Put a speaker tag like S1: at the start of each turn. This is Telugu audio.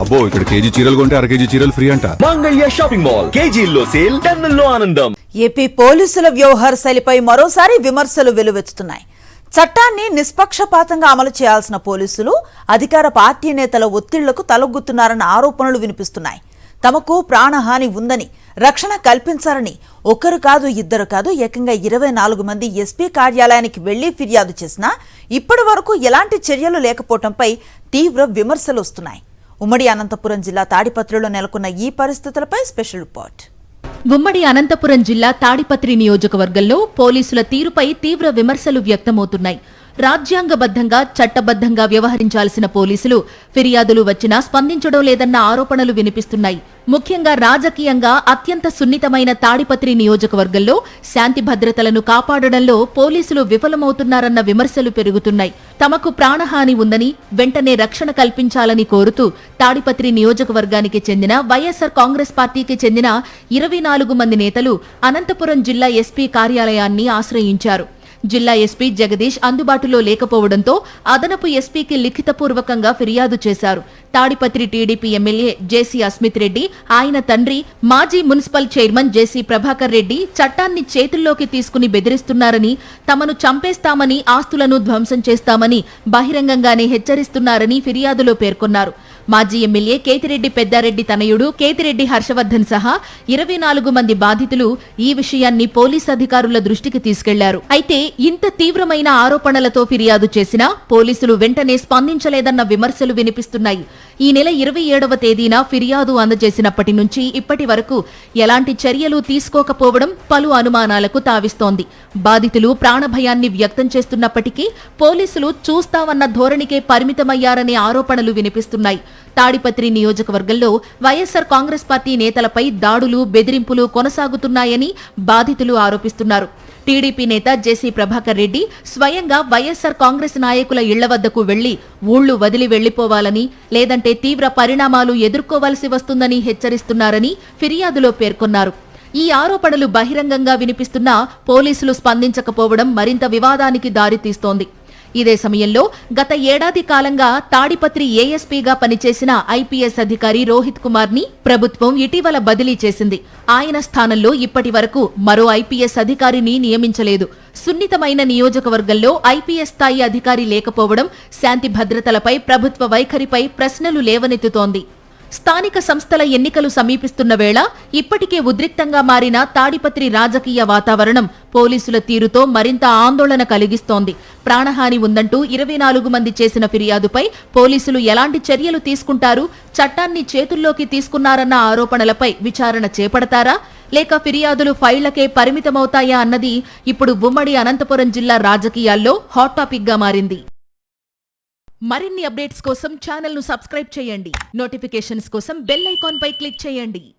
S1: అబ్బో ఇక్కడ కేజీ చీరలు కొంటే అర కేజీ చీరలు ఫ్రీ అంట.
S2: మంగళ్య షాపింగ్ మాల్ కేజీల్లో సేల్, టన్నుల్లో ఆనందం.
S3: ఏపీ పోలీసుల వ్యవహార శైలిపై మరోసారి విమర్శలు వెలువెత్తుతున్నాయి. చట్టాన్ని నిష్పక్షపాతంగా అమలు చేయాల్సిన పోలీసులు అధికార పార్టీ నేతల ఒత్తిళ్లకు తలొగ్గుతున్నారన్న ఆరోపణలు వినిపిస్తున్నాయి. తమకు ప్రాణహాని ఉందని, రక్షణ కల్పించాలని ఒకరు కాదు ఇద్దరు కాదు ఏకంగా 24 మంది ఎస్పీ కార్యాలయానికి వెళ్లి ఫిర్యాదు చేసినా ఇప్పటి వరకు ఎలాంటి చర్యలు లేకపోవడంపై తీవ్ర విమర్శలు వస్తున్నాయి. ఉమ్మడి అనంతపురం జిల్లా తాడిపత్రిలో నెలకొన్న ఈ పరిస్థితులపై స్పెషల్ రిపోర్ట్.
S4: ఉమ్మడి అనంతపురం జిల్లా తాడిపత్రి నియోజకవర్గంలో పోలీసుల తీరుపై తీవ్ర విమర్శలు వ్యక్తమవుతున్నాయి. రాజ్యాంగబద్ధంగా చట్టబద్ధంగా వ్యవహరించాల్సిన పోలీసులు ఫిర్యాదులు వచ్చినా స్పందించడం లేదన్న ఆరోపణలు వినిపిస్తున్నాయి. ముఖ్యంగా రాజకీయంగా అత్యంత సున్నితమైన తాడిపత్రి నియోజకవర్గంలో శాంతి భద్రతలను కాపాడడంలో పోలీసులు విఫలమవుతున్నారన్న విమర్శలు పెరుగుతున్నాయి. తమకు ప్రాణహాని ఉందని, వెంటనే రక్షణ కల్పించాలని కోరుతూ తాడిపత్రి నియోజకవర్గానికి చెందిన వైఎస్సార్ కాంగ్రెస్ పార్టీకి చెందిన 24 మంది నేతలు అనంతపురం జిల్లా ఎస్పీ కార్యాలయాన్ని ఆశ్రయించారు. జిల్లా ఎస్పీ జగదీష్ అందుబాటులో లేకపోవడంతో అదనపు ఎస్పీకి లిఖితపూర్వకంగా ఫిర్యాదు చేశారు. తాడిపత్రి టీడీపీ ఎమ్మెల్యే జేసీ అస్మిత్ రెడ్డి, ఆయన తండ్రి మాజీ మున్సిపల్ చైర్మన్ జేసీ ప్రభాకర్ రెడ్డి చట్టాన్ని చేతుల్లోకి తీసుకుని బెదిరిస్తున్నారని, తమను చంపేస్తామని, ఆస్తులను ధ్వంసం చేస్తామని బహిరంగంగానే హెచ్చరిస్తున్నారని ఫిర్యాదులో పేర్కొన్నారు. మాజీ ఎమ్మెల్యే కేతిరెడ్డి పెద్దారెడ్డి తనయుడు కేతిరెడ్డి హర్షవర్ధన్ సహా 24 మంది బాధితులు ఈ విషయాన్ని పోలీస్ అధికారుల దృష్టికి తీసుకెళ్లారు. అయితే ఇంత తీవ్రమైన ఆరోపణలతో ఫిర్యాదు చేసినా పోలీసులు వెంటనే స్పందించలేదన్న విమర్శలు వినిపిస్తున్నాయి. ఈ నెల 27వ తేదీన ఫిర్యాదు అందజేసినప్పటి నుంచి ఇప్పటి వరకు ఎలాంటి చర్యలు తీసుకోకపోవడం పలు అనుమానాలకు తావిస్తోంది. బాధితులు ప్రాణభయాన్ని వ్యక్తం చేస్తున్నప్పటికీ పోలీసులు చూస్తామన్న ధోరణికే పరిమితమయ్యారనే ఆరోపణలు వినిపిస్తున్నాయి. తాడిపత్రి నియోజకవర్గంలో వైఎస్సార్ కాంగ్రెస్ పార్టీ నేతలపై దాడులు, బెదిరింపులు కొనసాగుతున్నాయని బాధితులు ఆరోపిస్తున్నారు. టీడీపీ నేత జేసీ ప్రభాకర్ రెడ్డి స్వయంగా వైఎస్సార్ కాంగ్రెస్ నాయకుల ఇళ్ల వద్దకు వెళ్లి ఊళ్లు వదిలి వెళ్లిపోవాలని, లేదంటే తీవ్ర పరిణామాలు ఎదుర్కోవలసి వస్తుందని హెచ్చరిస్తున్నారని ఫిర్యాదులో పేర్కొన్నారు. ఈ ఆరోపణలు బహిరంగంగా వినిపిస్తున్నా పోలీసులు స్పందించకపోవడం మరింత వివాదానికి దారితీస్తోంది. ఇదే సమయంలో గత ఏడాది కాలంగా తాడిపత్రి ఏఎస్పీగా పనిచేసిన ఐపీఎస్ అధికారి రోహిత్ కుమార్ ని ప్రభుత్వం ఇటీవల బదిలీ చేసింది. ఆయన స్థానంలో ఇప్పటి వరకు మరో ఐపీఎస్ అధికారిని నియమించలేదు. సున్నితమైన నియోజకవర్గంలో ఐపీఎస్ స్థాయి అధికారి లేకపోవడం శాంతి భద్రతలపై ప్రభుత్వ వైఖరిపై ప్రశ్నలు లేవనెత్తుతోంది. స్థానిక సంస్థల ఎన్నికలు సమీపిస్తున్న వేళ ఇప్పటికే ఉద్రిక్తంగా మారిన తాడిపత్రి రాజకీయ వాతావరణం పోలీసుల తీరుతో మరింత ఆందోళన కలిగిస్తోంది. ప్రాణహాని ఉందంటూ 24 మంది చేసిన ఫిర్యాదుపై పోలీసులు ఎలాంటి చర్యలు తీసుకుంటారు? చట్టాన్ని చేతుల్లోకి తీసుకున్నారన్న ఆరోపణలపై విచారణ చేపడతారా, లేక ఫిర్యాదులు ఫైళ్లకే పరిమితమవుతాయా అన్నది ఇప్పుడు ఉమ్మడి అనంతపురం జిల్లా రాజకీయాల్లో హాట్ టాపిక్ గా మారింది. మరిన్ని అప్డేట్స్ కోసం ఛానల్ ను సబ్స్క్రైబ్ చేయండి. నోటిఫికేషన్స్ కోసం బెల్ ఐకాన్ పై క్లిక్ చేయండి.